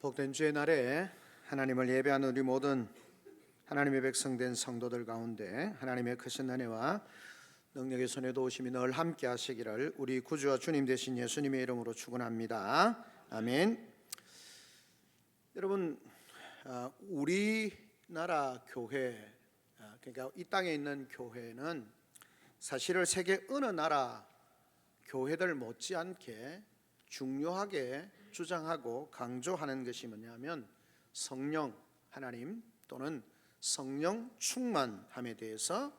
복된 주의 날에 하나님을 예배하는 우리 모든 하나님의 백성된 성도들 가운데 하나님의 크신 은혜와 능력의 손에 도우심이 늘 함께 하시기를 우리 구주와 주님 되신 예수님의 이름으로 축원합니다. 아멘. 여러분, 우리나라 교회, 그러니까 이 땅에 있는 교회는 사실은 세계 어느 나라 교회들 못지않게 중요하게 주장하고 강조하는 것이 뭐냐면 성령 하나님 또는 성령 충만함에 대해서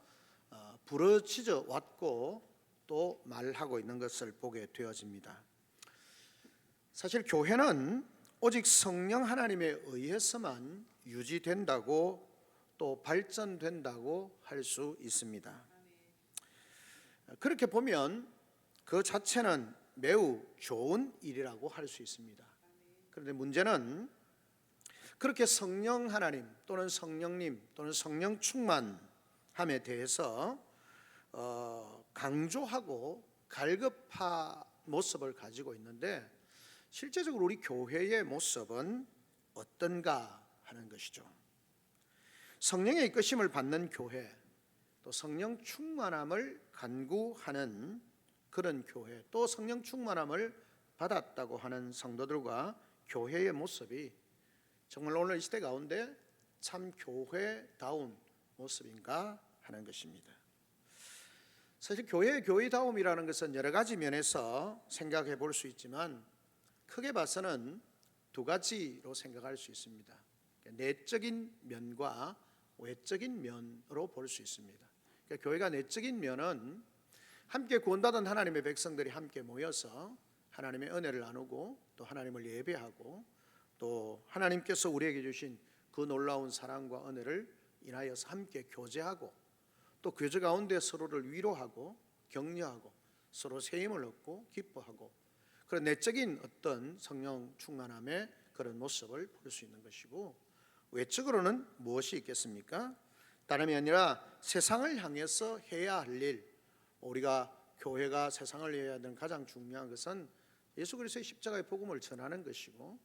부르짖어 왔고 또 말하고 있는 것을 보게 되어집니다. 사실 교회는 오직 성령 하나님에 의해서만 유지된다고 또 발전된다고 할 수 있습니다. 그렇게 보면 그 자체는 매우 좋은 일이라고 할 수 있습니다. 그런데 문제는 그렇게 성령 하나님 또는 성령님 또는 성령 충만함에 대해서 강조하고 갈급한 모습을 가지고 있는데 실제적으로 우리 교회의 모습은 어떤가 하는 것이죠. 성령의 이끄심을 받는 교회, 또 성령 충만함을 간구하는 그런 교회, 또 성령 충만함을 받았다고 하는 성도들과 교회의 모습이 정말 오늘 이 시대 가운데 참 교회다운 모습인가 하는 것입니다. 사실 교회의 교회다움이라는 것은 여러 가지 면에서 생각해 볼 수 있지만 크게 봐서는 두 가지로 생각할 수 있습니다. 내적인 면과 외적인 면으로 볼 수 있습니다. 그러니까 교회가 내적인 면은 함께 구원받은 하나님의 백성들이 함께 모여서 하나님의 은혜를 나누고 또 하나님을 예배하고 또 하나님께서 우리에게 주신 그 놀라운 사랑과 은혜를 인하여서 함께 교제하고 또 교제 가운데 서로를 위로하고 격려하고 서로 세임을 얻고 기뻐하고 그런 내적인 어떤 성령 충만함의 그런 모습을 볼 수 있는 것이고, 외적으로는 무엇이 있겠습니까? 다름이 아니라 세상을 향해서 해야 할 일, 우리가 교회가 세상을 위해야 하는 가장 중요한 것은 예수 그리스도의 십자가의 복음을 전하는 것이고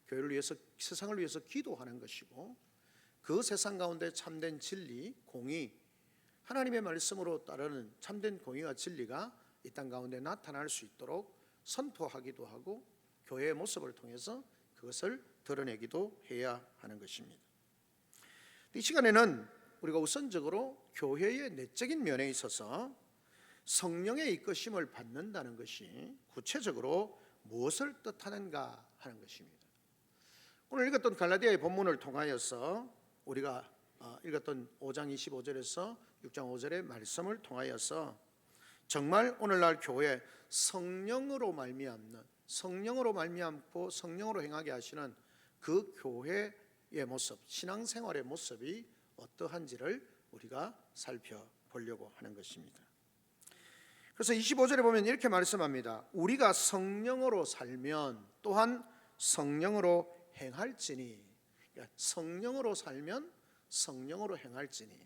교회를 위해서, 세상을 위해서 기도하는 것이고, 그 세상 가운데 참된 진리, 공의, 하나님의 말씀으로 따르는 참된 공의와 진리가 이 땅 가운데 나타날 수 있도록 선포하기도 하고 교회의 모습을 통해서 그것을 드러내기도 해야 하는 것입니다. 이 시간에는 우리가 우선적으로 교회의 내적인 면에 있어서 성령의 이끄심을 받는다는 것이 구체적으로 무엇을 뜻하는가 하는 것입니다. 오늘 읽었던 갈라디아의 본문을 통하여서 우리가 읽었던 5장 25절에서 6장 5절의 말씀을 통하여서 정말 오늘날 교회 성령으로 말미암는, 성령으로 말미암고 성령으로 행하게 하시는 그 교회의 모습, 신앙생활의 모습이 어떠한지를 우리가 살펴보려고 하는 것입니다. 그래서 25절에 보면 이렇게 말씀합니다. 우리가 성령으로 살면 또한 성령으로 행할지니, 성령으로 살면 성령으로 행할지니,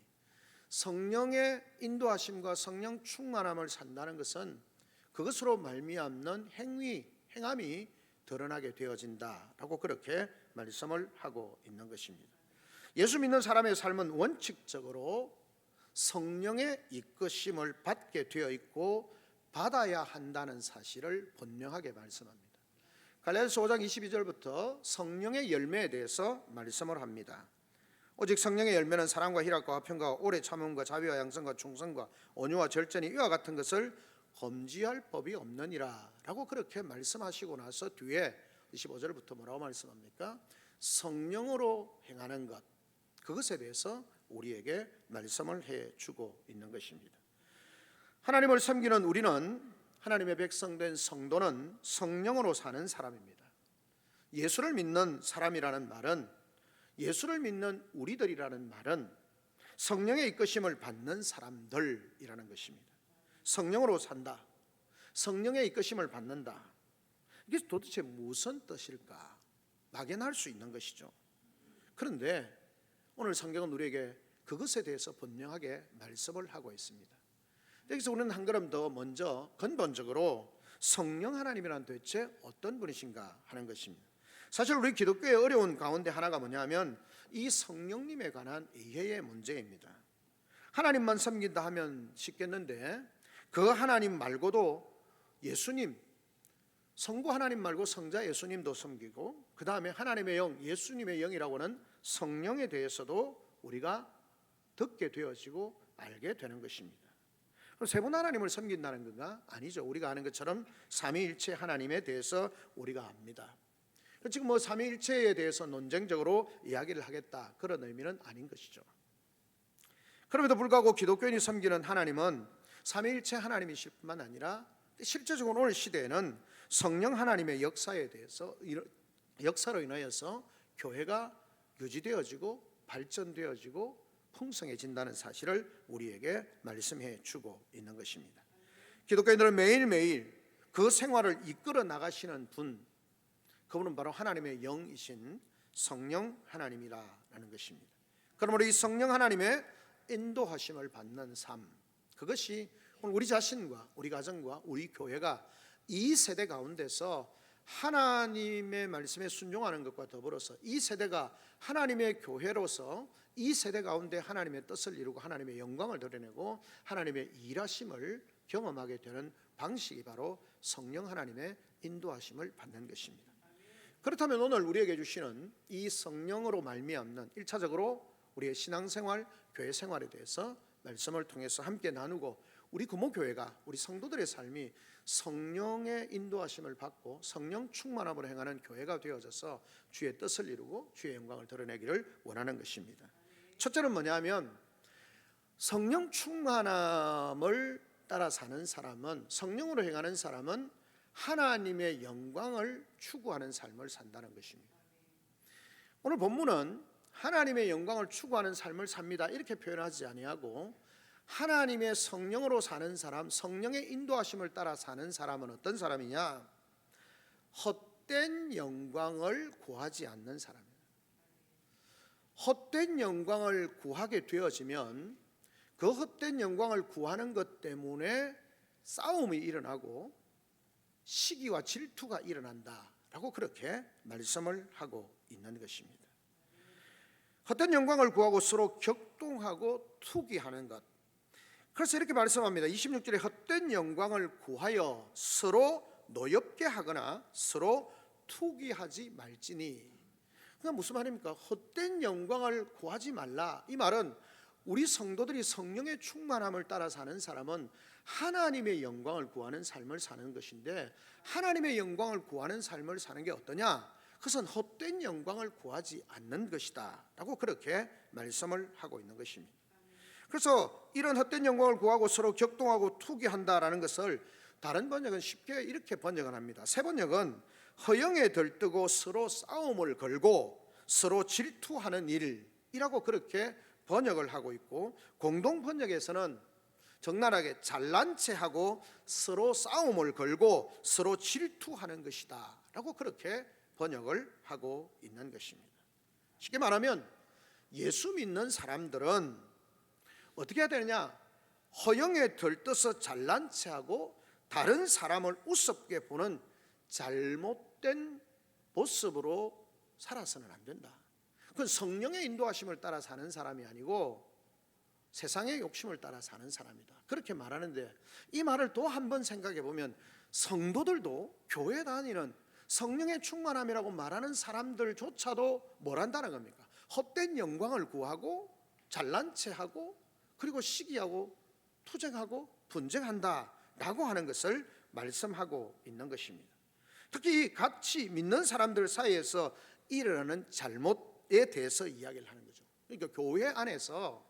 성령의 인도하심과 성령 충만함을 산다는 것은 그것으로 말미암는 행함이 드러나게 되어진다라고 그렇게 말씀을 하고 있는 것입니다. 예수 믿는 사람의 삶은 원칙적으로 성령의 이끄심을 받게 되어 있고 받아야 한다는 사실을 분명하게 말씀합니다. 갈라디아서 5장 22절부터 성령의 열매에 대해서 말씀을 합니다. 오직 성령의 열매는 사랑과 희락과 화평과 오래 참음과 자비와 양선과 충성과 온유와 절제니 이와 같은 것을 범죄할 법이 없느니라 라고 그렇게 말씀하시고 나서 뒤에 25절부터 뭐라고 말씀합니까? 성령으로 행하는 것, 그것에 대해서 우리에게 말씀을 해주고 있는 것입니다. 하나님을 섬기는 우리는, 하나님의 백성된 성도는 성령으로 사는 사람입니다. 예수를 믿는 사람이라는 말은, 예수를 믿는 우리들이라는 말은 성령의 이끄심을 받는 사람들이라는 것입니다. 성령으로 산다, 성령의 이끄심을 받는다, 이게 도대체 무슨 뜻일까 막연할 수 있는 것이죠. 그런데 오늘 성경은 우리에게 그것에 대해서 분명하게 말씀을 하고 있습니다. 여기서 우리는 한 걸음 더 먼저 근본적으로 성령 하나님이란 도대체 어떤 분이신가 하는 것입니다. 사실 우리 기독교의 어려운 가운데 하나가 뭐냐면 이 성령님에 관한 이해의 문제입니다. 하나님만 섬긴다 하면 쉽겠는데 그 하나님 말고도 예수님, 성부 하나님 말고 성자 예수님도 섬기고, 그 다음에 하나님의 영, 예수님의 영이라고 하는 성령에 대해서도 우리가 듣게 되어지고 알게 되는 것입니다. 그럼 세 분 하나님을 섬긴다는 건가? 아니죠. 우리가 아는 것처럼 삼위일체 하나님에 대해서 우리가 압니다. 지금 삼위일체에 대해서 논쟁적으로 이야기를 하겠다, 그런 의미는 아닌 것이죠. 그럼에도 불구하고 기독교인이 섬기는 하나님은 삼위일체 하나님이실 뿐만 아니라 실제적으로 오늘 시대에는 성령 하나님의 역사에 대해서, 역사로 인하여서 교회가 유지되어지고 발전되어지고 풍성해진다는 사실을 우리에게 말씀해 주고 있는 것입니다. 기독교인들은 매일매일 그 생활을 이끌어 나가시는 분, 그분은 바로 하나님의 영이신 성령 하나님이라는 것입니다. 그러므로 이 성령 하나님의 인도하심을 받는 삶, 그것이 오늘 우리 자신과 우리 가정과 우리 교회가 이 세대 가운데서 하나님의 말씀에 순종하는 것과 더불어서 이 세대가 하나님의 교회로서 이 세대 가운데 하나님의 뜻을 이루고 하나님의 영광을 드러내고 하나님의 일하심을 경험하게 되는 방식이 바로 성령 하나님의 인도하심을 받는 것입니다. 그렇다면 오늘 우리에게 주시는 이 성령으로 말미암는 1차적으로 우리의 신앙생활, 교회 생활에 대해서 말씀을 통해서 함께 나누고, 우리 금호교회가 우리 성도들의 삶이 성령의 인도하심을 받고 성령 충만함으로 행하는 교회가 되어져서 주의 뜻을 이루고 주의 영광을 드러내기를 원하는 것입니다. 첫째는 뭐냐면 성령 충만함을 따라 사는 사람은, 성령으로 행하는 사람은 하나님의 영광을 추구하는 삶을 산다는 것입니다. 오늘 본문은 하나님의 영광을 추구하는 삶을 삽니다 이렇게 표현하지 아니하고, 하나님의 성령으로 사는 사람, 성령의 인도하심을 따라 사는 사람은 어떤 사람이냐? 헛된 영광을 구하지 않는 사람이에요. 헛된 영광을 구하게 되어지면 그 헛된 영광을 구하는 것 때문에 싸움이 일어나고 시기와 질투가 일어난다라고 그렇게 말씀을 하고 있는 것입니다. 헛된 영광을 구하고 서로 격동하고 투기하는 것, 그래서 이렇게 말씀합니다. 26절에 헛된 영광을 구하여 서로 노엽게 하거나 서로 투기하지 말지니. 그게 무슨 말입니까? 헛된 영광을 구하지 말라. 이 말은 우리 성도들이 성령의 충만함을 따라 사는 사람은 하나님의 영광을 구하는 삶을 사는 것인데, 하나님의 영광을 구하는 삶을 사는 게 어떠냐? 그것은 헛된 영광을 구하지 않는 것이다 라고 그렇게 말씀을 하고 있는 것입니다. 그래서 이런 헛된 영광을 구하고 서로 격동하고 투기한다라는 것을 다른 번역은 쉽게 이렇게 번역을 합니다. 새 번역은 허영에 들뜨고 서로 싸움을 걸고 서로 질투하는 일이라고 그렇게 번역을 하고 있고, 공동 번역에서는 적나라하게 잘난 체하고 서로 싸움을 걸고 서로 질투하는 것이다 라고 그렇게 번역을 하고 있는 것입니다. 쉽게 말하면 예수 믿는 사람들은 어떻게 해야 되느냐? 허영에 들떠서 잘난 체하고 다른 사람을 우습게 보는 잘못된 모습으로 살아서는 안 된다. 그건 성령의 인도하심을 따라 사는 사람이 아니고 세상의 욕심을 따라 사는 사람이다, 그렇게 말하는데, 이 말을 또 한 번 생각해 보면 성도들도 교회 다니는 성령의 충만함이라고 말하는 사람들조차도 뭘 한다는 겁니까? 헛된 영광을 구하고 잘난 체하고 그리고 시기하고 투쟁하고 분쟁한다라고 하는 것을 말씀하고 있는 것입니다. 특히 같이 믿는 사람들 사이에서 일어나는 잘못에 대해서 이야기를 하는 거죠. 그러니까 교회 안에서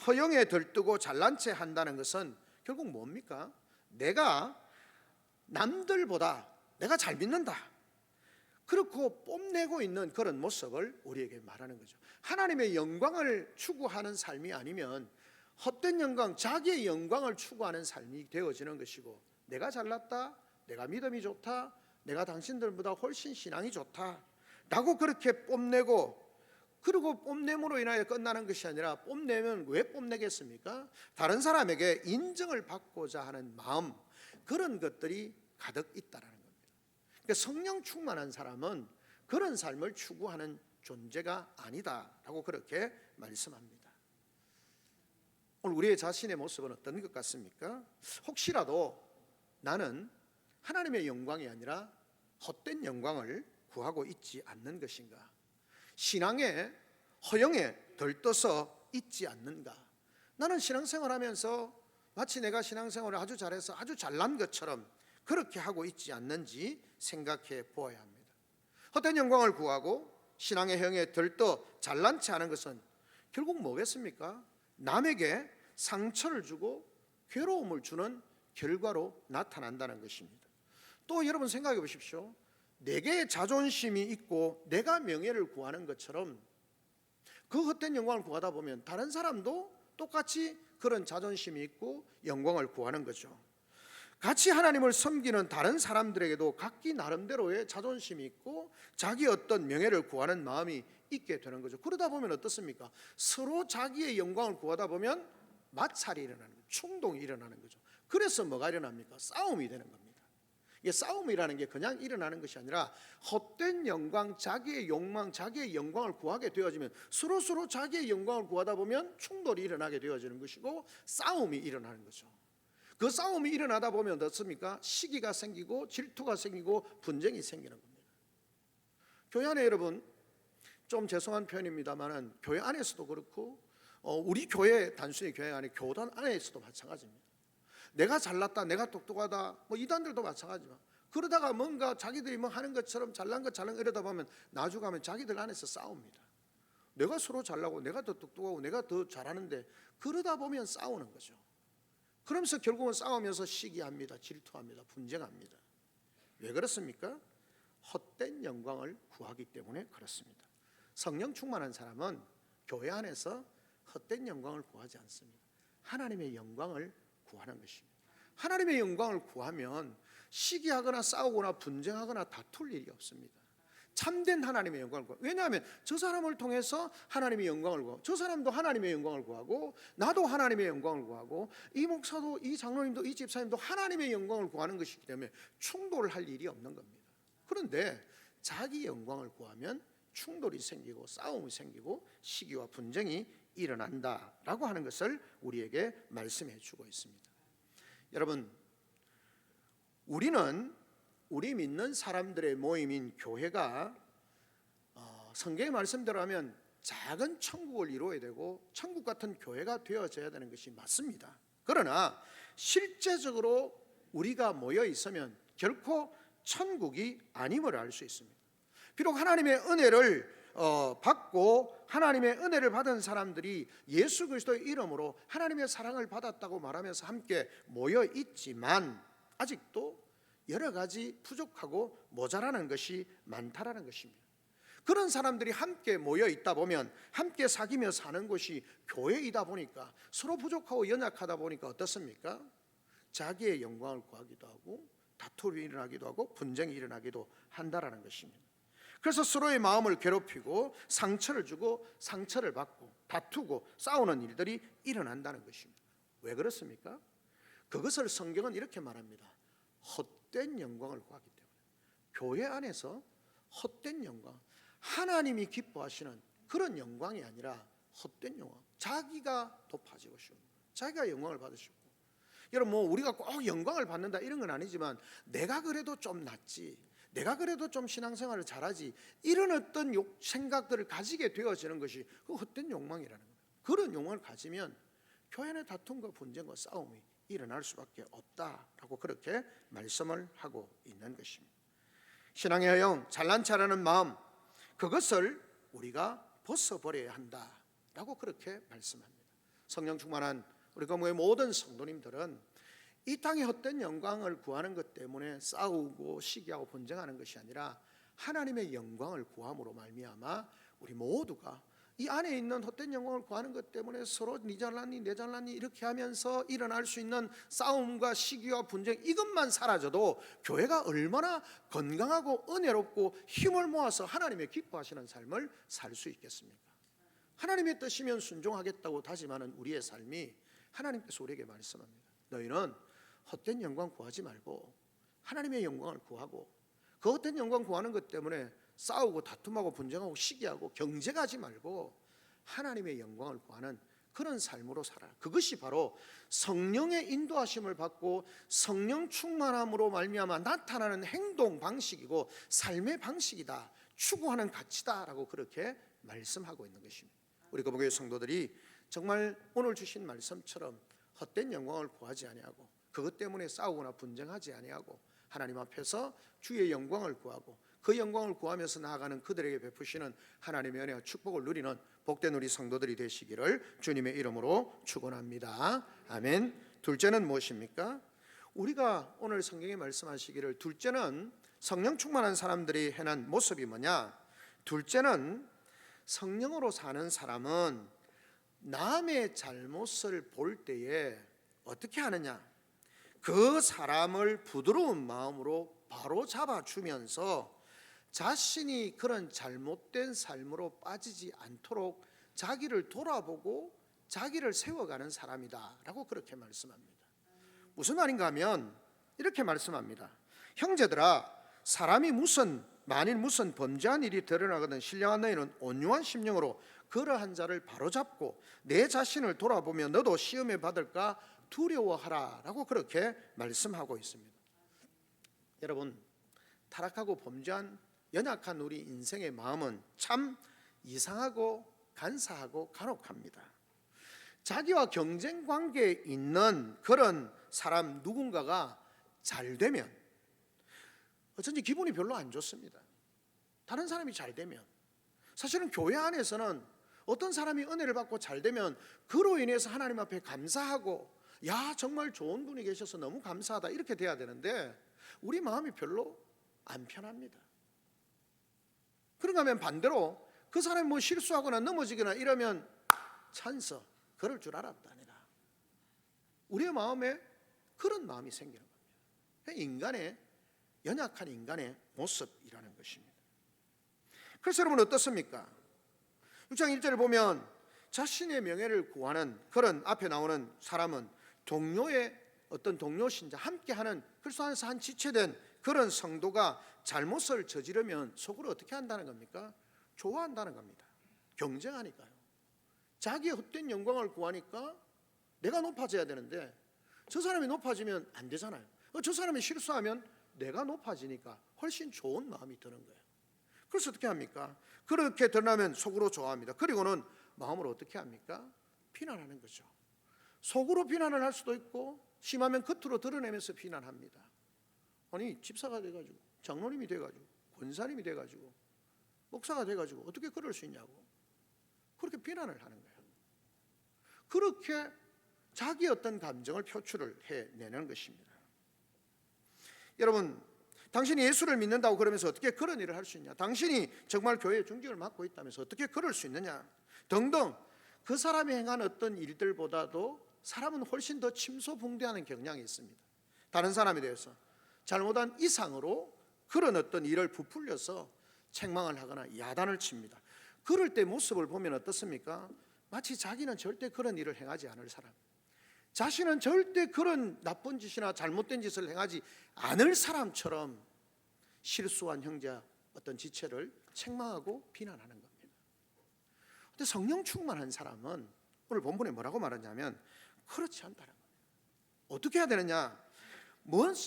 허영에 들뜨고 잘난 체 한다는 것은 결국 뭡니까? 내가 남들보다 내가 잘 믿는다, 그렇고 뽐내고 있는 그런 모습을 우리에게 말하는 거죠. 하나님의 영광을 추구하는 삶이 아니면 헛된 영광, 자기의 영광을 추구하는 삶이 되어지는 것이고, 내가 잘났다, 내가 믿음이 좋다, 내가 당신들보다 훨씬 신앙이 좋다 라고 그렇게 뽐내고, 그리고 뽐냄으로 인하여 끝나는 것이 아니라, 뽐내면 왜 뽐내겠습니까? 다른 사람에게 인정을 받고자 하는 마음, 그런 것들이 가득 있다라는 겁니다. 그러니까 성령 충만한 사람은 그런 삶을 추구하는 존재가 아니다라고 그렇게 말씀합니다. 오늘 우리의 자신의 모습은 어떤 것 같습니까? 혹시라도 나는 하나님의 영광이 아니라 헛된 영광을 구하고 있지 않는 것인가? 신앙의 허영에 들떠서 있지 않는가? 나는 신앙생활하면서 마치 내가 신앙생활을 아주 잘해서 아주 잘난 것처럼 그렇게 하고 있지 않는지 생각해 보아야 합니다. 헛된 영광을 구하고 신앙의 형에 들떠 잘난 체 하는 것은 결국 뭐겠습니까? 남에게 상처를 주고 괴로움을 주는 결과로 나타난다는 것입니다. 또 여러분 생각해 보십시오. 내게 자존심이 있고 내가 명예를 구하는 것처럼 그 헛된 영광을 구하다 보면 다른 사람도 똑같이 그런 자존심이 있고 영광을 구하는 거죠. 같이 하나님을 섬기는 다른 사람들에게도 각기 나름대로의 자존심이 있고 자기 어떤 명예를 구하는 마음이 있게 되는 거죠. 그러다 보면 어떻습니까? 서로 자기의 영광을 구하다 보면 마찰이 일어나는 거죠. 충동이 일어나는 거죠. 그래서 뭐가 일어납니까? 싸움이 되는 겁니다. 이게 싸움이라는 게 그냥 일어나는 것이 아니라 헛된 영광, 자기의 욕망, 자기의 영광을 구하게 되어지면 서로 자기의 영광을 구하다 보면 충돌이 일어나게 되어지는 것이고 싸움이 일어나는 거죠. 그 싸움이 일어나다 보면 어떻습니까? 시기가 생기고 질투가 생기고 분쟁이 생기는 겁니다. 교회 안에 여러분, 좀 죄송한 표현입니다만은 교회 안에서도 그렇고 우리 교회 단순히 교회 안에 교단 안에서도 마찬가지입니다. 내가 잘났다, 내가 똑똑하다, 이단들도 마찬가지지만 그러다가 뭔가 자기들이 뭐 하는 것처럼 잘난 것 이러다 보면 나중 가면 자기들 안에서 싸웁니다. 내가 서로 잘나고 내가 더 똑똑하고 내가 더 잘하는데 그러다 보면 싸우는 거죠. 그러면서 결국은 싸우면서 시기합니다, 질투합니다, 분쟁합니다. 왜 그렇습니까? 헛된 영광을 구하기 때문에 그렇습니다. 성령 충만한 사람은 교회 안에서 헛된 영광을 구하지 않습니다. 하나님의 영광을 구하는 것입니다. 하나님의 영광을 구하면 시기하거나 싸우거나 분쟁하거나 다툴 일이 없습니다. 참된 하나님의 영광을 구하고, 왜냐하면 저 사람을 통해서 하나님의 영광을 구하고 저 사람도 하나님의 영광을 구하고 나도 하나님의 영광을 구하고 이 목사도 이 장로님도 이 집사님도 하나님의 영광을 구하는 것이기 때문에 충돌을 할 일이 없는 겁니다. 그런데 자기 영광을 구하면 충돌이 생기고 싸움이 생기고 시기와 분쟁이 일어난다라고 하는 것을 우리에게 말씀해 주고 있습니다. 여러분, 우리는 우리 믿는 사람들의 모임인 교회가 성경의 말씀대로 하면 작은 천국을 이루어야 되고 천국 같은 교회가 되어져야 되는 것이 맞습니다. 그러나 실제적으로 우리가 모여 있으면 결코 천국이 아님을 알 수 있습니다. 비록 하나님의 은혜를 받고 하나님의 은혜를 받은 사람들이 예수 그리스도의 이름으로 하나님의 사랑을 받았다고 말하면서 함께 모여 있지만 아직도 여러 가지 부족하고 모자라는 것이 많다라는 것입니다. 그런 사람들이 함께 모여 있다 보면 함께 사귀며 사는 곳이 교회이다 보니까 서로 부족하고 연약하다 보니까 어떻습니까? 자기의 영광을 구하기도 하고 다툼이 일어나기도 하고 분쟁이 일어나기도 한다라는 것입니다. 그래서 서로의 마음을 괴롭히고 상처를 주고 상처를 받고 다투고 싸우는 일들이 일어난다는 것입니다. 왜 그렇습니까? 그것을 성경은 이렇게 말합니다. 헛된 영광을 구하기 때문에. 교회 안에서 헛된 영광, 하나님이 기뻐하시는 그런 영광이 아니라 헛된 영광, 자기가 높아지고 싶고 자기가 영광을 받으시고, 여러분 우리가 꼭 영광을 받는다 이런 건 아니지만 내가 그래도 좀 낫지, 내가 그래도 좀 신앙생활을 잘하지, 이런 어떤 생각들을 가지게 되어지는 것이 그 헛된 욕망이라는 거예요. 그런 욕망을 가지면 교회 내 다툼과 분쟁과 싸움이 일어날 수밖에 없다라고 그렇게 말씀을 하고 있는 것입니다. 신앙의 허영, 잘난 체하려는 마음, 그것을 우리가 벗어버려야 한다라고 그렇게 말씀합니다. 성령 충만한 우리 교회의 모든 성도님들은 이 땅의 헛된 영광을 구하는 것 때문에 싸우고 시기하고 분쟁하는 것이 아니라 하나님의 영광을 구함으로 말미암아 우리 모두가 이 안에 있는 헛된 영광을 구하는 것 때문에 서로 네 잘났니 내 잘났니 이렇게 하면서 일어날 수 있는 싸움과 시기와 분쟁, 이것만 사라져도 교회가 얼마나 건강하고 은혜롭고 힘을 모아서 하나님의 기뻐하시는 삶을 살 수 있겠습니까? 하나님의 뜻이면 순종하겠다고 다짐하는 우리의 삶이 하나님께서 우리에게 말씀합니다. 너희는 헛된 영광 구하지 말고 하나님의 영광을 구하고 그 헛된 영광 구하는 것 때문에 싸우고 다툼하고 분쟁하고 시기하고 경쟁하지 말고 하나님의 영광을 구하는 그런 삶으로 살아라. 그것이 바로 성령의 인도하심을 받고 성령 충만함으로 말미암아 나타나는 행동 방식이고 삶의 방식이다, 추구하는 가치다라고 그렇게 말씀하고 있는 것입니다. 우리 거북교회 성도들이 정말 오늘 주신 말씀처럼 헛된 영광을 구하지 아니하고 그것 때문에 싸우거나 분쟁하지 아니하고 하나님 앞에서 주의 영광을 구하고 그 영광을 구하면서 나아가는 그들에게 베푸시는 하나님의 은혜와 축복을 누리는 복된 우리 성도들이 되시기를 주님의 이름으로 축원합니다. 아멘. 둘째는 무엇입니까? 우리가 오늘 성경에 말씀하시기를 둘째는 성령 충만한 사람들이 행한 모습이 뭐냐? 둘째는 성령으로 사는 사람은 남의 잘못을 볼 때에 어떻게 하느냐? 그 사람을 부드러운 마음으로 바로 잡아주면서 자신이 그런 잘못된 삶으로 빠지지 않도록 자기를 돌아보고 자기를 세워가는 사람이다 라고 그렇게 말씀합니다. 무슨 말인가 하면 이렇게 말씀합니다. 형제들아, 사람이 만일 무슨 범죄한 일이 드러나거든 신령한 너희는 온유한 심령으로 그러한 자를 바로잡고 내 자신을 돌아보며 너도 시험에 받을까 두려워하라 라고 그렇게 말씀하고 있습니다. 여러분, 타락하고 범죄한 연약한 우리 인생의 마음은 참 이상하고 간사하고 간혹합니다. 자기와 경쟁 관계에 있는 그런 사람 누군가가 잘 되면 어쩐지 기분이 별로 안 좋습니다. 다른 사람이 잘 되면, 사실은 교회 안에서는 어떤 사람이 은혜를 받고 잘 되면 그로 인해서 하나님 앞에 감사하고 야 정말 좋은 분이 계셔서 너무 감사하다 이렇게 돼야 되는데 우리 마음이 별로 안 편합니다. 그런가 하면 반대로 그 사람이 뭐 실수하거나 넘어지거나 이러면 찬서 그럴 줄 알았다 아니라 우리의 마음에 그런 마음이 생기는 겁니다. 인간의 연약한 인간의 모습이라는 것입니다. 그래서 여러분 어떻습니까? 6장 1절을 보면 자신의 명예를 구하는 그런 앞에 나오는 사람은 동료의 어떤 동료 신자 함께하는 그리스도 안에서 한 지체된 그런 성도가 잘못을 저지르면 속으로 어떻게 한다는 겁니까? 좋아한다는 겁니다. 경쟁하니까요. 자기의 헛된 영광을 구하니까 내가 높아져야 되는데 저 사람이 높아지면 안 되잖아요. 저 사람이 실수하면 내가 높아지니까 훨씬 좋은 마음이 드는 거예요. 그래서 어떻게 합니까? 그렇게 드러나면 속으로 좋아합니다. 그리고는 마음으로 어떻게 합니까? 비난하는 거죠. 속으로 비난을 할 수도 있고 심하면 겉으로 드러내면서 비난합니다. 아니 집사가 돼가지고 장로님이 돼가지고 권사님이 돼가지고 목사가 돼가지고 어떻게 그럴 수 있냐고 그렇게 비난을 하는 거예요. 그렇게 자기 어떤 감정을 표출을 해내는 것입니다. 여러분, 당신이 예수를 믿는다고 그러면서 어떻게 그런 일을 할 수 있냐? 당신이 정말 교회의 중직을 맡고 있다면서 어떻게 그럴 수 있느냐? 등등 그 사람이 행한 어떤 일들보다도 사람은 훨씬 더 침소봉대하는 경향이 있습니다. 다른 사람에 대해서 잘못한 이상으로 그런 어떤 일을 부풀려서 책망을 하거나 야단을 칩니다. 그럴 때 모습을 보면 어떻습니까? 마치 자기는 절대 그런 일을 행하지 않을 사람, 자신은 절대 그런 나쁜 짓이나 잘못된 짓을 행하지 않을 사람처럼 실수한 형제 어떤 지체를 책망하고 비난하는 겁니다. 그런데 성령 충만한 사람은 오늘 본문에 뭐라고 말하냐면 그렇지 않다는 겁니다. 어떻게 해야 되느냐?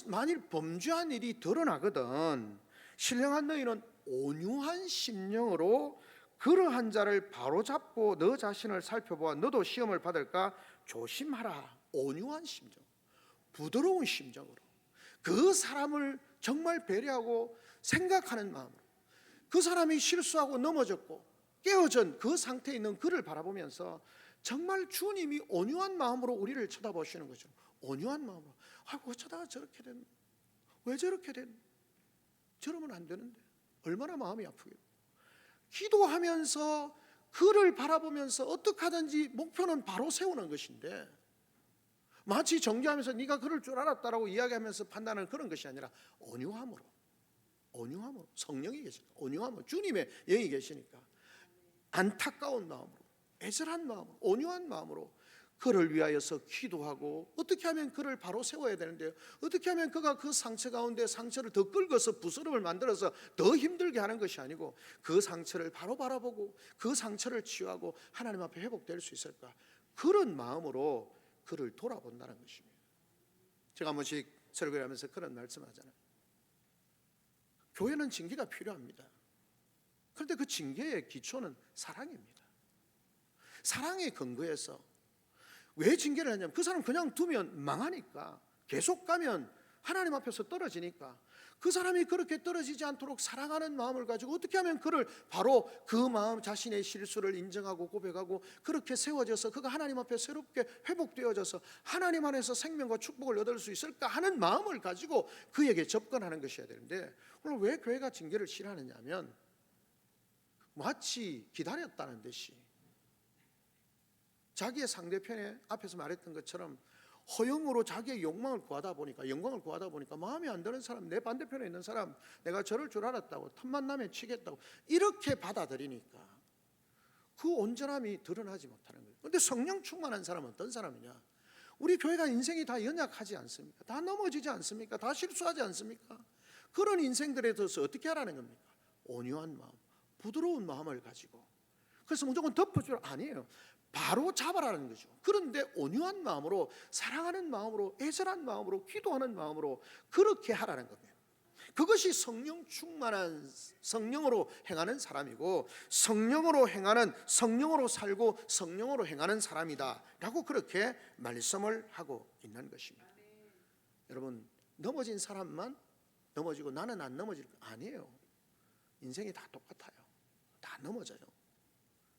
만일 범죄한 일이 드러나거든 신령한 너희는 온유한 심령으로 그러한 자를 바로잡고 너 자신을 살펴보아 너도 시험을 받을까 조심하라. 온유한 심정, 부드러운 심정으로 그 사람을 정말 배려하고 생각하는 마음으로 그 사람이 실수하고 넘어졌고 깨어진 그 상태에 있는 그를 바라보면서 정말 주님이 온유한 마음으로 우리를 쳐다보시는 거죠. 온유한 마음으로 아이고 어쩌다가 저렇게 됐나, 왜 저렇게 됐나, 저러면 안 되는데 얼마나 마음이 아프겠고 기도하면서 그를 바라보면서 어떻게 하든지 목표는 바로 세우는 것인데 마치 정죄하면서 네가 그럴 줄 알았다라고 이야기하면서 판단하는 그런 것이 아니라 온유함으로 성령이 계시니까 온유함으로 주님의 영이 계시니까 안타까운 마음으로 애절한 마음으로 온유한 마음으로 그를 위하여서 기도하고 어떻게 하면 그를 바로 세워야 되는데요, 어떻게 하면 그가 그 상처 가운데 상처를 더 긁어서 부스럼을 만들어서 더 힘들게 하는 것이 아니고 그 상처를 바로 바라보고 그 상처를 치유하고 하나님 앞에 회복될 수 있을까, 그런 마음으로 그를 돌아본다는 것입니다. 제가 한 번씩 설교를 하면서 그런 말씀하잖아요. 교회는 징계가 필요합니다. 그런데 그 징계의 기초는 사랑입니다. 사랑에 근거해서. 왜 징계를 하냐면 그 사람 그냥 두면 망하니까, 계속 가면 하나님 앞에서 떨어지니까, 그 사람이 그렇게 떨어지지 않도록 사랑하는 마음을 가지고 어떻게 하면 그를 바로 그 마음, 자신의 실수를 인정하고 고백하고 그렇게 세워져서 그가 하나님 앞에 새롭게 회복되어져서 하나님 안에서 생명과 축복을 얻을 수 있을까 하는 마음을 가지고 그에게 접근하는 것이어야 되는데, 오늘 왜 교회가 징계를 싫어하느냐 하면 마치 기다렸다는 듯이 자기의 상대편에 앞에서 말했던 것처럼 허영으로 자기의 욕망을 구하다 보니까, 영광을 구하다 보니까 마음에 안 드는 사람, 내 반대편에 있는 사람, 내가 저럴 줄 알았다고, 틈만 나면 치겠다고 이렇게 받아들이니까 그 온전함이 드러나지 못하는 거예요. 그런데 성령 충만한 사람은 어떤 사람이냐? 우리 교회가 인생이 다 연약하지 않습니까? 다 넘어지지 않습니까? 다 실수하지 않습니까? 그런 인생들에 대해서 어떻게 하라는 겁니까? 온유한 마음, 부드러운 마음을 가지고. 그래서 무조건 덮어줄 아니에요. 바로 잡아라는 거죠. 그런데 온유한 마음으로, 사랑하는 마음으로, 애절한 마음으로, 기도하는 마음으로 그렇게 하라는 겁니다. 그것이 성령 충만한, 성령으로 행하는 사람이고, 성령으로 행하는, 성령으로 살고 성령으로 행하는 사람이다 라고 그렇게 말씀을 하고 있는 것입니다. 여러분, 넘어진 사람만 넘어지고 나는 안 넘어질 거 아니에요. 인생이 다 똑같아요. 다 넘어져요.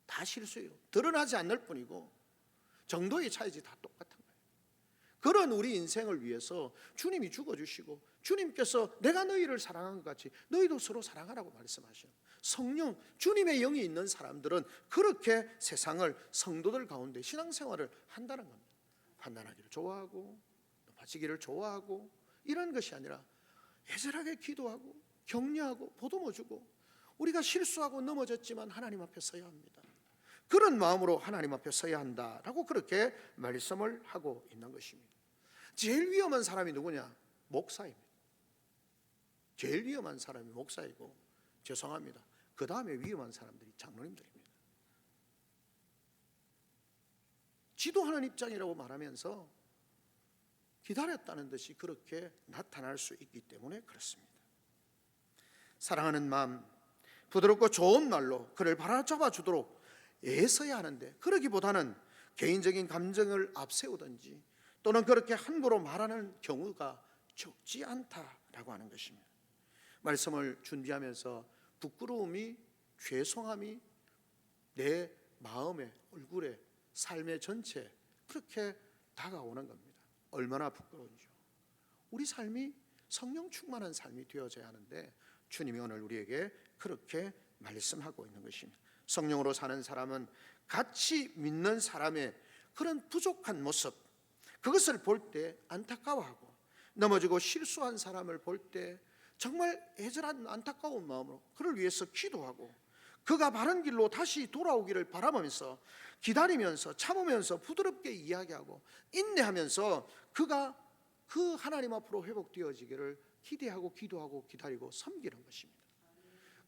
다 실수예요. 드러나지 않을 뿐이고 정도의 차이지 다 똑같은 거예요. 그런 우리 인생을 위해서 주님이 죽어주시고, 주님께서 내가 너희를 사랑한 것 같이 너희도 서로 사랑하라고 말씀하셔요. 성령, 주님의 영이 있는 사람들은 그렇게 세상을, 성도들 가운데 신앙생활을 한다는 겁니다. 판단하기를 좋아하고 높아지기를 좋아하고, 이런 것이 아니라 애절하게 기도하고 격려하고 보듬어 주고, 우리가 실수하고 넘어졌지만 하나님 앞에 서야 합니다. 그런 마음으로 하나님 앞에 서야 한다라고 그렇게 말씀을 하고 있는 것입니다. 제일 위험한 사람이 누구냐? 목사입니다. 제일 위험한 사람이 목사이고, 죄송합니다, 그 다음에 위험한 사람들이 장로님들입니다. 지도하는 입장이라고 말하면서 기다렸다는 듯이 그렇게 나타날 수 있기 때문에 그렇습니다. 사랑하는 마음, 부드럽고 좋은 말로 그를 바라잡아 주도록 애써야 하는데, 그러기보다는 개인적인 감정을 앞세우든지 또는 그렇게 함부로 말하는 경우가 적지 않다라고 하는 것입니다. 말씀을 준비하면서 부끄러움이, 죄송함이 내 마음에, 얼굴에, 삶의 전체에 그렇게 다가오는 겁니다. 얼마나 부끄러운지요. 우리 삶이 성령 충만한 삶이 되어져야 하는데 주님이 오늘 우리에게 그렇게 말씀하고 있는 것입니다. 성령으로 사는 사람은 같이 믿는 사람의 그런 부족한 모습, 그것을 볼 때 안타까워하고, 넘어지고 실수한 사람을 볼 때 정말 애절한 안타까운 마음으로 그를 위해서 기도하고, 그가 바른 길로 다시 돌아오기를 바라보면서 기다리면서 참으면서 부드럽게 이야기하고 인내하면서 그가 그 하나님 앞으로 회복되어지기를 기대하고 기도하고 기다리고 섬기는 것입니다.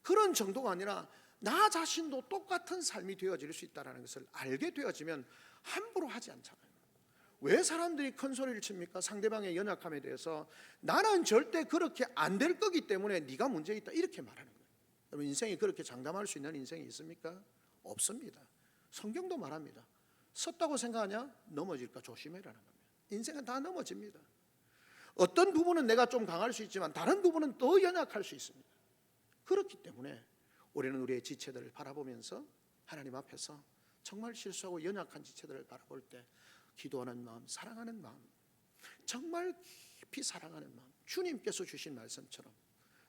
그런 정도가 아니라 나 자신도 똑같은 삶이 되어질 수 있다는 것을 알게 되어지면 함부로 하지 않잖아요. 왜 사람들이 큰 소리를 칩니까? 상대방의 연약함에 대해서 나는 절대 그렇게 안 될 거기 때문에 네가 문제 있다 이렇게 말하는 거예요. 여러분, 인생이 그렇게 장담할 수 있는 인생이 있습니까? 없습니다. 성경도 말합니다. 섰다고 생각하냐? 넘어질까 조심해라는 겁니다. 인생은 다 넘어집니다. 어떤 부분은 내가 좀 강할 수 있지만 다른 부분은 더 연약할 수 있습니다. 그렇기 때문에 우리는 우리의 지체들을 바라보면서 하나님 앞에서 정말 실수하고 연약한 지체들을 바라볼 때 기도하는 마음, 사랑하는 마음, 정말 깊이 사랑하는 마음, 주님께서 주신 말씀처럼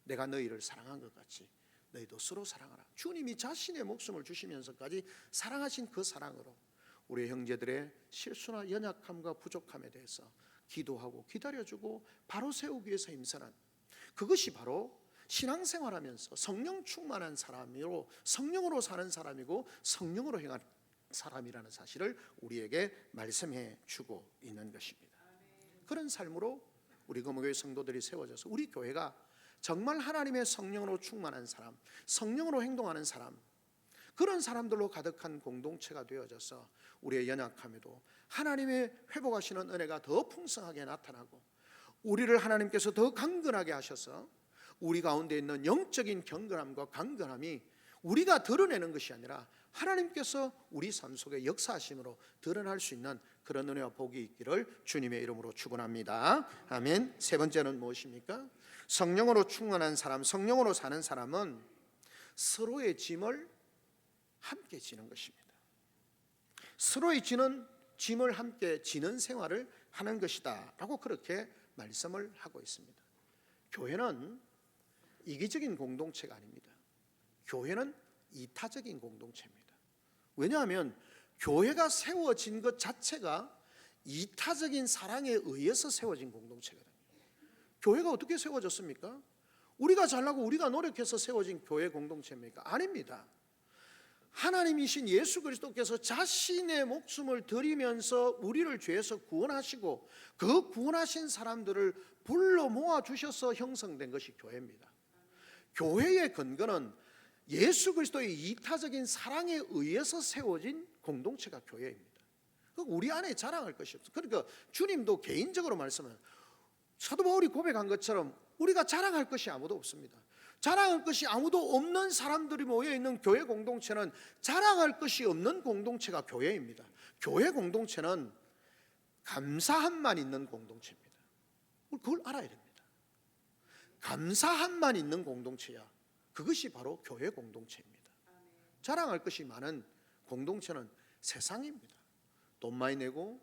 내가 너희를 사랑한 것 같이 너희도 서로 사랑하라. 주님이 자신의 목숨을 주시면서까지 사랑하신 그 사랑으로 우리 형제들의 실수나 연약함과 부족함에 대해서 기도하고 기다려주고 바로 세우기 위해서 힘쓰는, 그것이 바로 신앙생활하면서 성령 충만한 사람으로 성령으로 사는 사람이고 성령으로 행하는 사람이라는 사실을 우리에게 말씀해 주고 있는 것입니다. 그런 삶으로 우리 금호교회 성도들이 세워져서 우리 교회가 정말 하나님의 성령으로 충만한 사람, 성령으로 행동하는 사람, 그런 사람들로 가득한 공동체가 되어져서 우리의 연약함에도 하나님의 회복하시는 은혜가 더 풍성하게 나타나고 우리를 하나님께서 더 강건하게 하셔서 우리 가운데 있는 영적인 경건함과 강건함이 우리가 드러내는 것이 아니라 하나님께서 우리 삶 속에 역사하심으로 드러날 수 있는 그런 은혜와 복이 있기를 주님의 이름으로 축원합니다. 아멘. 세 번째는 무엇입니까? 성령으로 충만한 사람, 성령으로 사는 사람은 서로의 짐을 함께 지는 것입니다. 서로의 짐을 함께 지는 생활을 하는 것이다 라고 그렇게 말씀을 하고 있습니다. 교회는 이기적인 공동체가 아닙니다. 교회는 이타적인 공동체입니다. 왜냐하면 교회가 세워진 것 자체가 이타적인 사랑에 의해서 세워진 공동체거든요. 교회가 어떻게 세워졌습니까? 우리가 잘나고 우리가 노력해서 세워진 교회 공동체입니까? 아닙니다. 하나님이신 예수 그리스도께서 자신의 목숨을 드리면서 우리를 죄에서 구원하시고 그 구원하신 사람들을 불러 모아 주셔서 형성된 것이 교회입니다. 교회의 근거는 예수 그리스도의 이타적인 사랑에 의해서 세워진 공동체가 교회입니다. 우리 안에 자랑할 것이 없어요. 그러니까 주님도 개인적으로 말씀을 사도 바울이 고백한 것처럼 우리가 자랑할 것이 아무도 없습니다. 자랑할 것이 아무도 없는 사람들이 모여있는 교회 공동체는 자랑할 것이 없는 공동체가 교회입니다. 교회 공동체는 감사함만 있는 공동체입니다. 그걸 알아야 됩니다. 감사함만 있는 공동체야. 그것이 바로 교회 공동체입니다. 자랑할 것이 많은 공동체는 세상입니다. 돈 많이 내고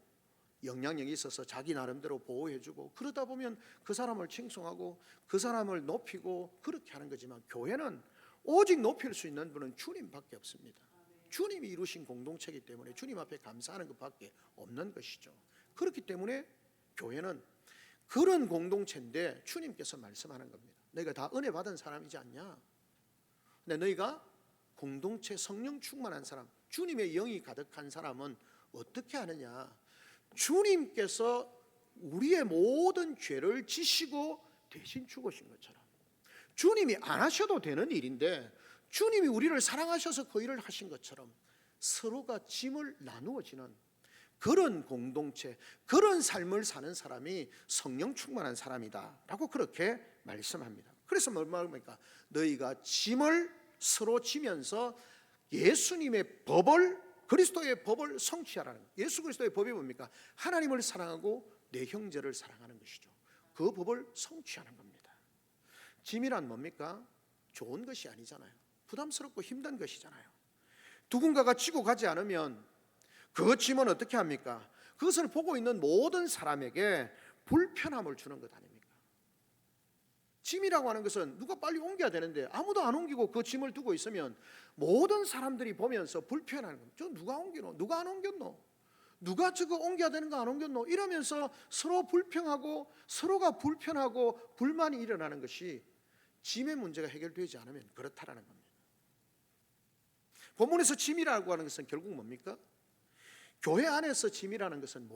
영향력이 있어서 자기 나름대로 보호해주고 그러다 보면 그 사람을 칭송하고 그 사람을 높이고 그렇게 하는 거지만 교회는 오직 높일 수 있는 분은 주님밖에 없습니다. 주님이 이루신 공동체이기 때문에 주님 앞에 감사하는 것밖에 없는 것이죠. 그렇기 때문에 교회는 그런 공동체인데 주님께서 말씀하는 겁니다. 너희가 다 은혜 받은 사람이지 않냐? 근데 너희가 공동체 성령 충만한 사람, 주님의 영이 가득한 사람은 어떻게 하느냐? 주님께서 우리의 모든 죄를 지시고 대신 죽으신 것처럼 주님이 안 하셔도 되는 일인데 주님이 우리를 사랑하셔서 그 일을 하신 것처럼 서로가 짐을 나누어지는 그런 공동체, 그런 삶을 사는 사람이 성령 충만한 사람이다 라고 그렇게 말씀합니다. 그래서 뭘 말합니까? 너희가 짐을 서로 지면서 예수님의 법을, 그리스도의 법을 성취하라는 거예요. 예수 그리스도의 법이 뭡니까? 하나님을 사랑하고 내 형제를 사랑하는 것이죠. 그 법을 성취하는 겁니다. 짐이란 뭡니까? 좋은 것이 아니잖아요. 부담스럽고 힘든 것이잖아요. 누군가가 지고 가지 않으면 그 짐은 어떻게 합니까? 그것을 보고 있는 모든 사람에게 불편함을 주는 것 아닙니까? 짐이라고 하는 것은 누가 빨리 옮겨야 되는데 아무도 안 옮기고 그 짐을 두고 있으면 모든 사람들이 보면서 불편하는 겁니다. 저 누가 옮기노? 누가 안 옮겼노? 누가 저거 옮겨야 되는 거 안 옮겼노? 이러면서 서로 불평하고 서로가 불편하고 불만이 일어나는 것이 짐의 문제가 해결되지 않으면 그렇다라는 겁니다. 본문에서 짐이라고 하는 것은 결국 뭡니까? 교회 안에서 짐이라는 것은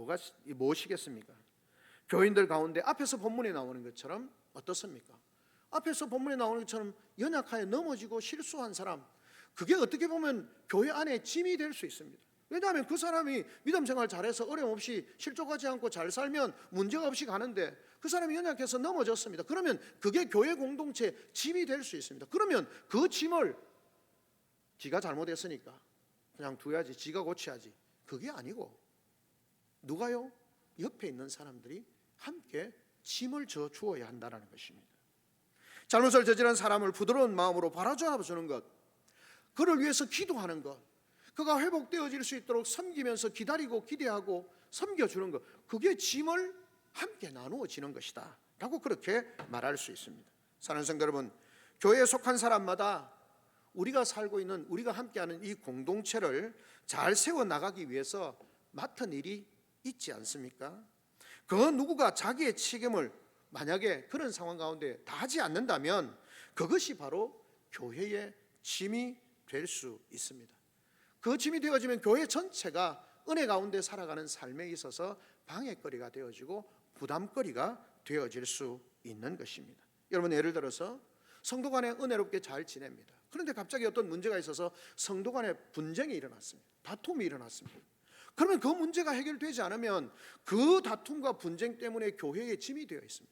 무엇이겠습니까? 교인들 가운데 앞에서 본문에 나오는 것처럼 어떻습니까? 앞에서 본문에 나오는 것처럼 연약하여 넘어지고 실수한 사람, 그게 어떻게 보면 교회 안에 짐이 될 수 있습니다. 왜냐하면 그 사람이 믿음 생활 잘해서 어려움 없이 실족하지 않고 잘 살면 문제가 없이 가는데 그 사람이 연약해서 넘어졌습니다. 그러면 그게 교회 공동체 짐이 될 수 있습니다. 그러면 그 짐을 지가 잘못했으니까 그냥 둬야지, 지가 고쳐야지, 그게 아니고 누가요? 옆에 있는 사람들이 함께 짐을 져 주어야 한다는 것입니다. 잘못을 저지른 사람을 부드러운 마음으로 바라주는 것, 그를 위해서 기도하는 것, 그가 회복되어질 수 있도록 섬기면서 기다리고 기대하고 섬겨주는 것, 그게 짐을 함께 나누어지는 것이다 라고 그렇게 말할 수 있습니다. 사랑하는 성도 여러분, 교회에 속한 사람마다 우리가 살고 있는, 우리가 함께하는 이 공동체를 잘 세워나가기 위해서 맡은 일이 있지 않습니까? 그 누구가 자기의 책임을 만약에 그런 상황 가운데 다 하지 않는다면 그것이 바로 교회의 짐이 될 수 있습니다. 그 짐이 되어지면 교회 전체가 은혜 가운데 살아가는 삶에 있어서 방해거리가 되어지고 부담거리가 되어질 수 있는 것입니다. 여러분, 예를 들어서 성도 간에 은혜롭게 잘 지냅니다. 그런데 갑자기 어떤 문제가 있어서 성도 간에 분쟁이 일어났습니다. 다툼이 일어났습니다. 그러면 그 문제가 해결되지 않으면 그 다툼과 분쟁 때문에 교회에 짐이 되어 있습니다.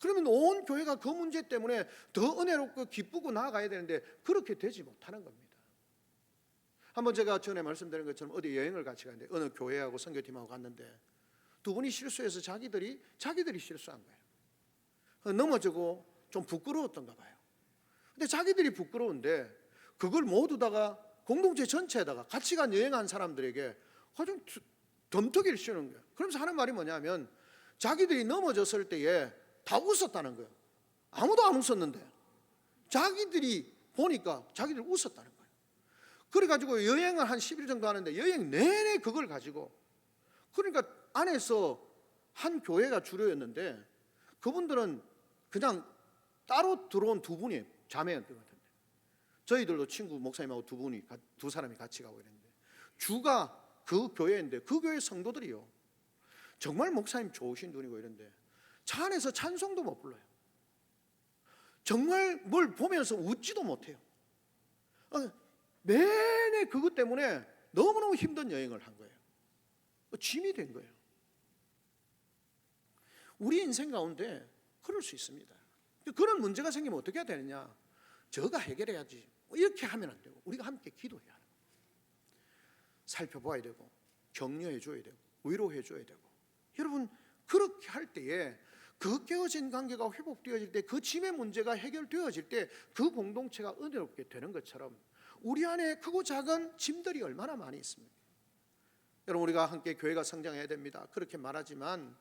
그러면 온 교회가 그 문제 때문에 더 은혜롭고 기쁘고 나아가야 되는데 그렇게 되지 못하는 겁니다. 한번 제가 전에 말씀드린 것처럼 어디 여행을 같이 가는데 어느 교회하고 선교팀하고 갔는데 두 분이 실수해서 자기들이 실수한 거예요. 넘어지고 좀 부끄러웠던가 봐요. 근데 자기들이 부끄러운데 그걸 모두 다가 공동체 전체에다가 같이 간 여행한 사람들에게 좀 덤터기를 씌우는 거예요. 그러면서 하는 말이 뭐냐면 자기들이 넘어졌을 때에 다 웃었다는 거예요. 아무도 안 웃었는데 자기들이 보니까 자기들 웃었다는 거예요. 그래가지고 여행을 한 10일 정도 하는데 여행 내내 그걸 가지고, 그러니까 안에서 한 교회가 주류였는데 그분들은 그냥 따로 들어온 두 분이 자매였던 것 같은데, 저희들도 친구 목사님하고 두 사람이 같이 가고 이랬는데 주가 그 교회인데 그 교회 성도들이요 정말 목사님 좋으신 분이고 이런데 차 안에서 찬송도 못 불러요. 정말 뭘 보면서 웃지도 못해요. 내내 그것 때문에 너무너무 힘든 여행을 한 거예요. 짐이 된 거예요. 우리 인생 가운데 그럴 수 있습니다. 그런 문제가 생기면 어떻게 해야 되느냐? 저가 해결해야지. 이렇게 하면 안 되고 우리가 함께 기도해야 하는 거예요. 살펴봐야 되고 격려해 줘야 되고 위로해 줘야 되고. 여러분, 그렇게 할 때에 그 깨어진 관계가 회복되어질 때, 그 짐의 문제가 해결되어질 때 그 공동체가 은혜롭게 되는 것처럼 우리 안에 크고 작은 짐들이 얼마나 많이 있습니까? 여러분, 우리가 함께 교회가 성장해야 됩니다. 그렇게 말하지만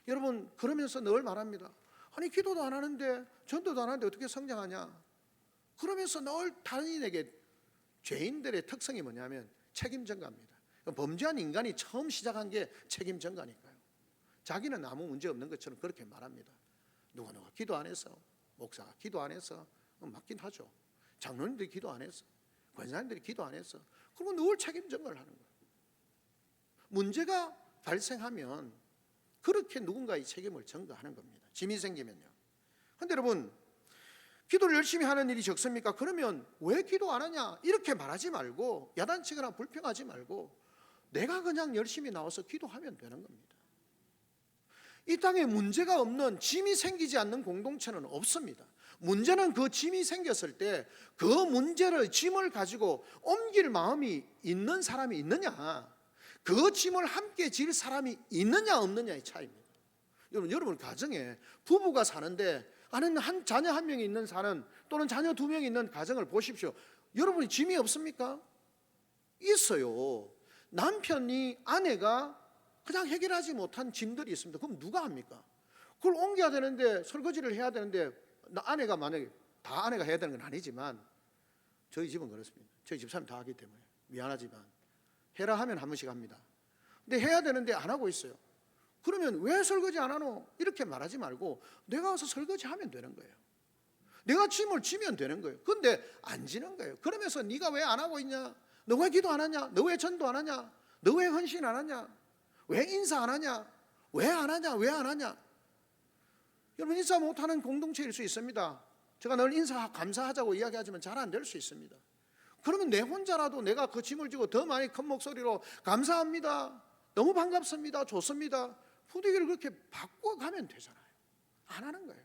여러분, 그러면서 늘 말합니다. 아니, 기도도 안 하는데 전도도 안 하는데 어떻게 성장하냐? 그러면서 늘 타인에게, 죄인들의 특성이 뭐냐면 책임 전가입니다. 범죄한 인간이 처음 시작한 게 책임 전가니까요. 자기는 아무 문제 없는 것처럼 그렇게 말합니다. 누가 기도 안 해서, 목사가 기도 안 해서, 맞긴 하죠. 장로님들이 기도 안 해서, 권사님들이 기도 안 해서, 그리고 늘 책임 전가를 하는 거예요. 문제가 발생하면 그렇게 누군가의 책임을 전가하는 겁니다. 짐이 생기면요. 그런데 여러분, 기도를 열심히 하는 일이 적습니까? 그러면 왜 기도 안 하냐? 이렇게 말하지 말고, 야단치거나 불평하지 말고 내가 그냥 열심히 나와서 기도하면 되는 겁니다. 이 땅에 문제가 없는, 짐이 생기지 않는 공동체는 없습니다. 문제는 그 짐이 생겼을 때 그 문제를, 짐을 가지고 옮길 마음이 있는 사람이 있느냐, 그 짐을 함께 질 사람이 있느냐 없느냐의 차이입니다. 여러분 가정에 부부가 사는데 아는 자녀 한 명이 있는 사는, 또는 자녀 두 명이 있는 가정을 보십시오. 여러분이 짐이 없습니까? 있어요. 남편이, 아내가 그냥 해결하지 못한 짐들이 있습니다. 그럼 누가 합니까? 그걸 옮겨야 되는데, 설거지를 해야 되는데, 아내가 만약에 다 아내가 해야 되는 건 아니지만 저희 집은 그렇습니다. 저희 집사람 다 하기 때문에 미안하지만 해라 하면 한 번씩 합니다. 근데 해야 되는데 안 하고 있어요. 그러면 왜 설거지 안 하노? 이렇게 말하지 말고 내가 와서 설거지 하면 되는 거예요. 내가 짐을 지면 되는 거예요. 그런데 안 지는 거예요. 그러면서 네가 왜 안 하고 있냐? 너 왜 기도 안 하냐? 너 왜 전도 안 하냐? 너 왜 헌신 안 하냐? 왜 인사 안 하냐? 왜 안 하냐? 왜 안 하냐? 여러분, 인사 못하는 공동체일 수 있습니다. 제가 늘 인사 감사하자고 이야기하지만 잘 안 될 수 있습니다. 그러면 내 혼자라도 내가 그 짐을 지고 더 많이 큰 목소리로 감사합니다, 너무 반갑습니다, 좋습니다, 분위기를 그렇게 바꿔가면 되잖아요. 안 하는 거예요.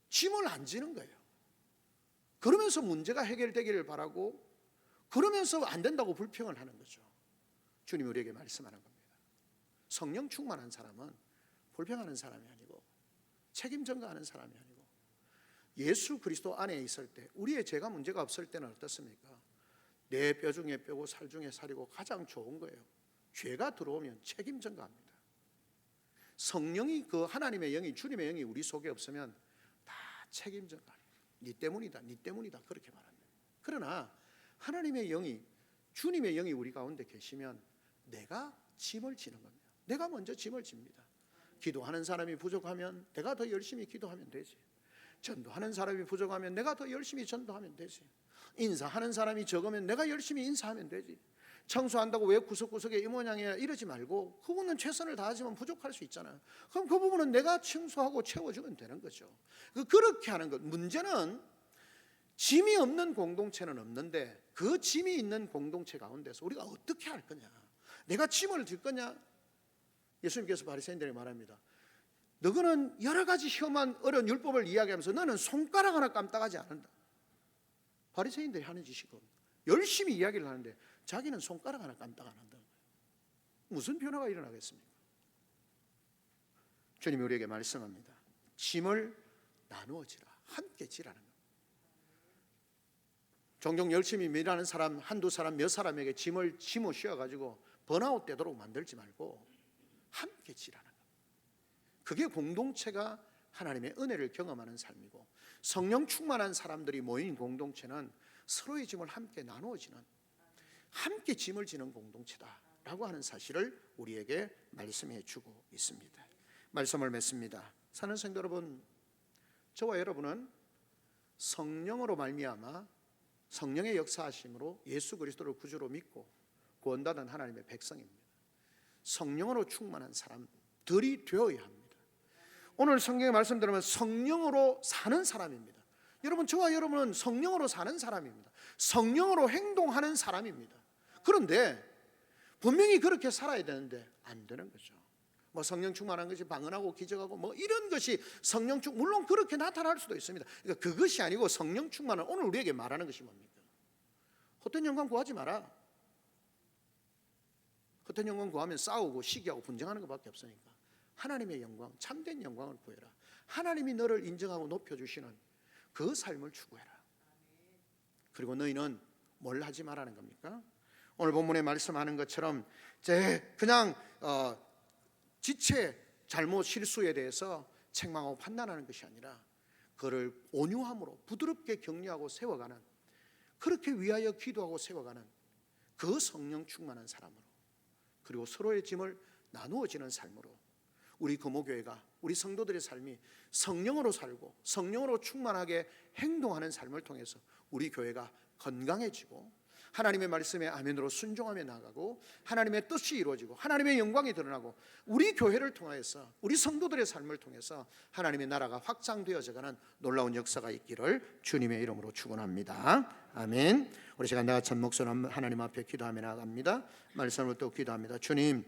짐을 안 지는 거예요. 그러면서 문제가 해결되기를 바라고, 그러면서 안 된다고 불평을 하는 거죠. 주님이 우리에게 말씀하는 겁니다. 성령 충만한 사람은 불평하는 사람이 아니고 책임 전가하는 사람이 아니고, 예수 그리스도 안에 있을 때, 우리의 죄가 문제가 없을 때는 어떻습니까? 내 뼈 중에 뼈고 살 중에 살이고 가장 좋은 거예요. 죄가 들어오면 책임 전가합니다. 성령이, 그 하나님의 영이, 주님의 영이 우리 속에 없으면 다 책임 전가합니다. 네 때문이다, 네 때문이다, 그렇게 말합니다. 그러나 하나님의 영이, 주님의 영이 우리 가운데 계시면 내가 짐을 지는 겁니다. 내가 먼저 짐을 집니다. 기도하는 사람이 부족하면 내가 더 열심히 기도하면 되지. 전도하는 사람이 부족하면 내가 더 열심히 전도하면 되지. 인사하는 사람이 적으면 내가 열심히 인사하면 되지. 청소한다고 왜 구석구석에 이 모양이야 이러지 말고, 그거는 최선을 다하지만 부족할 수 있잖아요. 그럼 그 부분은 내가 청소하고 채워주면 되는 거죠. 그렇게 하는 것. 문제는 짐이 없는 공동체는 없는데 그 짐이 있는 공동체 가운데서 우리가 어떻게 할 거냐, 내가 짐을 질 거냐. 예수님께서 바리새인들에게 말합니다. 너희는 여러 가지 혐한 어려운 율법을 이야기하면서 너는 손가락 하나 깜빡하지 않는다. 바리새인들이 하는 짓이고 열심히 이야기를 하는데 자기는 손가락 하나 깜빡 안 한다는 거예요. 무슨 변화가 일어나겠습니까? 주님이 우리에게 말씀합니다. 짐을 나누어 지라. 함께 지라는 거예요. 종종 열심히 일하는 사람 한두 사람 몇 사람에게 짐을 짐어 씌워가지고 번아웃 되도록 만들지 말고 함께 지라는 거예요. 그게 공동체가 하나님의 은혜를 경험하는 삶이고, 성령 충만한 사람들이 모인 공동체는 서로의 짐을 함께 나누어지는, 함께 짐을 지는 공동체다라고 하는 사실을 우리에게 말씀해 주고 있습니다. 말씀을 맺습니다. 사는 성도 여러분, 저와 여러분은 성령으로 말미암아 성령의 역사하심으로 예수 그리스도를 구주로 믿고 구원받은 하나님의 백성입니다. 성령으로 충만한 사람들이 되어야 합니다. 오늘 성경의 말씀 들으면 성령으로 사는 사람입니다. 여러분, 저와 여러분은 성령으로 사는 사람입니다. 성령으로 행동하는 사람입니다. 그런데 분명히 그렇게 살아야 되는데 안 되는 거죠. 뭐 성령 충만한 것이 방언하고 기적하고 뭐 이런 것이 성령 충, 물론 그렇게 나타날 수도 있습니다. 그러니까 그것이 아니고 성령 충만은 오늘 우리에게 말하는 것이 뭡니까? 헛된 영광 구하지 마라. 헛된 영광 구하면 싸우고 시기하고 분쟁하는 것밖에 없으니까 하나님의 영광, 참된 영광을 구해라. 하나님이 너를 인정하고 높여주시는 그 삶을 추구해라. 그리고 너희는 뭘 하지 말라는 겁니까? 오늘 본문에 말씀하는 것처럼 그냥 지체, 잘못, 실수에 대해서 책망하고 판단하는 것이 아니라 그를 온유함으로 부드럽게 격려하고 세워가는, 그렇게 위하여 기도하고 세워가는 그 성령 충만한 사람으로, 그리고 서로의 짐을 나누어지는 삶으로 우리 금호교회가, 우리 성도들의 삶이 성령으로 살고 성령으로 충만하게 행동하는 삶을 통해서 우리 교회가 건강해지고 하나님의 말씀에 아멘으로 순종하며 나가고 하나님의 뜻이 이루어지고 하나님의 영광이 드러나고 우리 교회를 통해서, 우리 성도들의 삶을 통해서 하나님의 나라가 확장되어져가는 놀라운 역사가 있기를 주님의 이름으로 축원합니다. 아멘. 우리 시간 다 같이 한 목소리로 하나님 앞에 기도하며 나아갑니다. 말씀을 또 기도합니다. 주님,